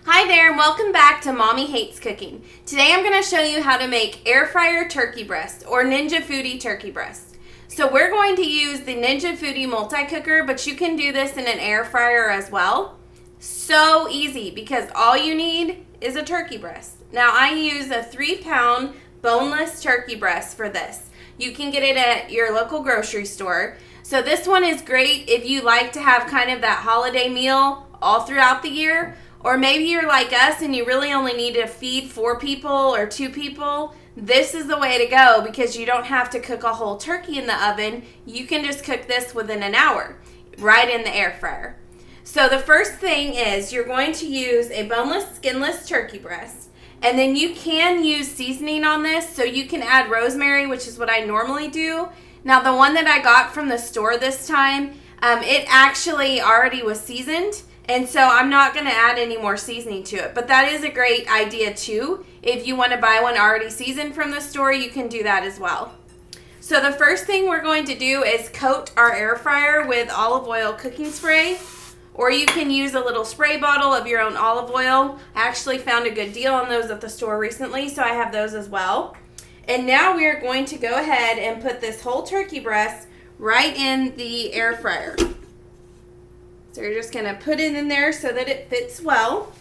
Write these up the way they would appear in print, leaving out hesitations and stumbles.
Hi there and welcome back to Mommy Hates Cooking. Today I'm going to show you how to make air fryer turkey breast or Ninja Foodi Turkey Breast. So we're going to use the Ninja Foodi multi-cooker, but you can do this in an air fryer as well. So easy because all you need is a turkey breast. Now I use a 3-pound boneless turkey breast for this. You can get it at your local grocery store. So this one is great if you like to have kind of that holiday meal all throughout the year. Or maybe you're like us and you really only need to feed 4 people or 2 people. This is the way to go because you don't have to cook a whole turkey in the oven. You can just cook this within an hour right in the air fryer. So the first thing is you're going to use a boneless, skinless turkey breast. And then you can use seasoning on this. So you can add rosemary, which is what I normally do. Now the one that I got from the store this time, it actually already was seasoned. And so I'm not going to add any more seasoning to it. But that is a great idea too. If you want to buy one already seasoned from the store, you can do that as well. So the first thing we're going to do is coat our air fryer with olive oil cooking spray. Or you can use a little spray bottle of your own olive oil. I actually found a good deal on those at the store recently, so I have those as well. And now we are going to go ahead and put this whole turkey breast right in the air fryer. So you're just going to put it in there so that it fits well.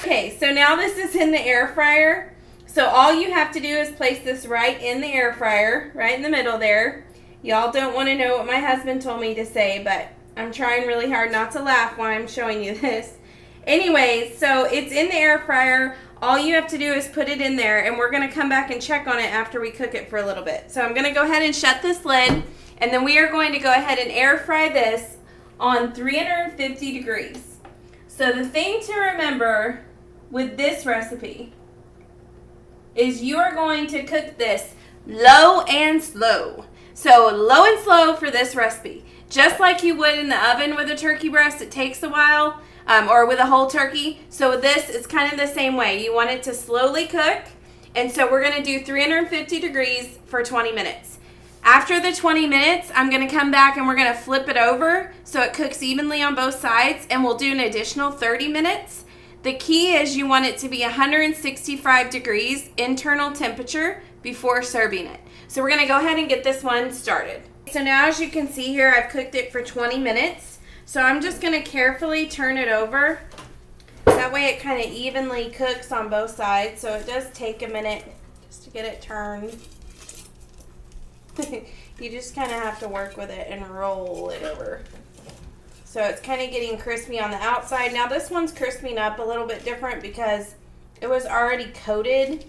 Okay, so now this is in the air fryer. So all you have to do is place this right in the air fryer, right in the middle there. Y'all don't want to know what my husband told me to say, but I'm trying really hard not to laugh while I'm showing you this. Anyways, so it's in the air fryer. All you have to do is put it in there, and we're going to come back and check on it after we cook it for a little bit. So I'm going to go ahead and shut this lid. And then we are going to go ahead and air fry this on 350 degrees. So the thing to remember with this recipe is you are going to cook this low and slow. So low and slow for this recipe. Just like you would in the oven with a turkey breast, it takes a while, or with a whole turkey. So this is kind of the same way. You want it to slowly cook. And so we're going to do 350 degrees for 20 minutes. After the 20 minutes, I'm going to come back and we're going to flip it over so it cooks evenly on both sides, and we'll do an additional 30 minutes. The key is you want it to be 165 degrees internal temperature before serving it. So we're going to go ahead and get this one started. So now as you can see here, I've cooked it for 20 minutes. So I'm just going to carefully turn it over. That way it kind of evenly cooks on both sides. So it does take a minute just to get it turned. You just kind of have to work with it and roll it over. So it's kind of getting crispy on the outside. Now this one's crisping up a little bit different because it was already coated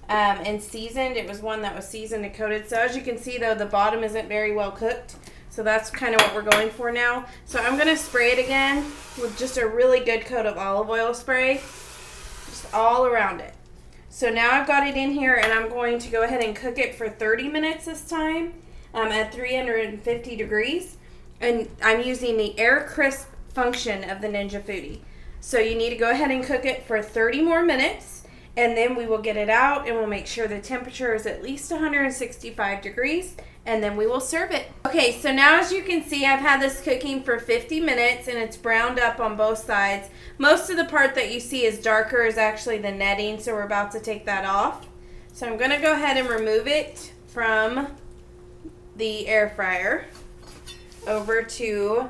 and seasoned. It was one that was seasoned and coated. So as you can see though, the bottom isn't very well cooked. So that's kind of what we're going for now. So I'm going to spray it again with just a really good coat of olive oil spray. Just all around it. So now I've got it in here and I'm going to go ahead and cook it for 30 minutes this time at 350 degrees. And I'm using the air crisp function of the Ninja Foodi. So you need to go ahead and cook it for 30 more minutes, and then we will get it out and we'll make sure the temperature is at least 165 degrees, and then we will serve it. Okay, so now as you can see, I've had this cooking for 50 minutes and it's browned up on both sides. Most of the part that you see is darker is actually the netting, so we're about to take that off. So I'm going to go ahead and remove it from the air fryer over to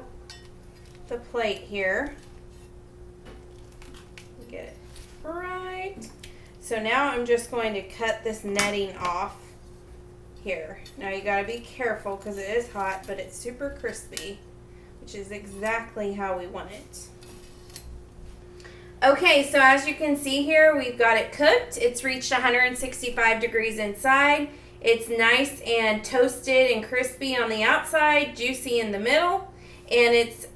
the plate here. Get it right. So now I'm just going to cut this netting off here. Now you got to be careful because it is hot, but it's super crispy, which is exactly how we want it. Okay, so as you can see here, we've got it cooked. It's reached 165 degrees inside. It's nice and toasted and crispy on the outside, juicy in the middle, and it's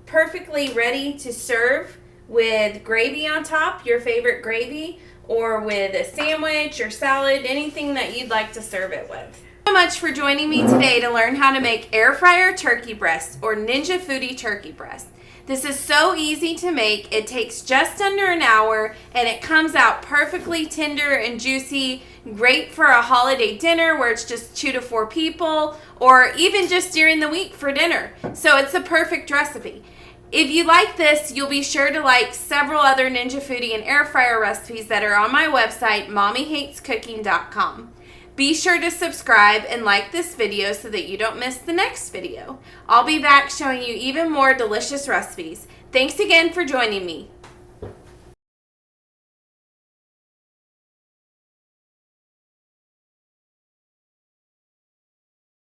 perfectly ready to serve with gravy on top, your favorite gravy, or with a sandwich or salad, anything that you'd like to serve it with. Thank you so much for joining me today to learn how to make air fryer turkey breast or Ninja Foodi Turkey Breast. This is so easy to make. It takes just under an hour and it comes out perfectly tender and juicy. Great for a holiday dinner where it's just 2 to 4 people, or even just during the week for dinner. So it's a perfect recipe. If you like this, you'll be sure to like several other Ninja Foodi and air fryer recipes that are on my website, mommyhatescooking.com. Be sure to subscribe and like this video so that you don't miss the next video. I'll be back showing you even more delicious recipes. Thanks again for joining me.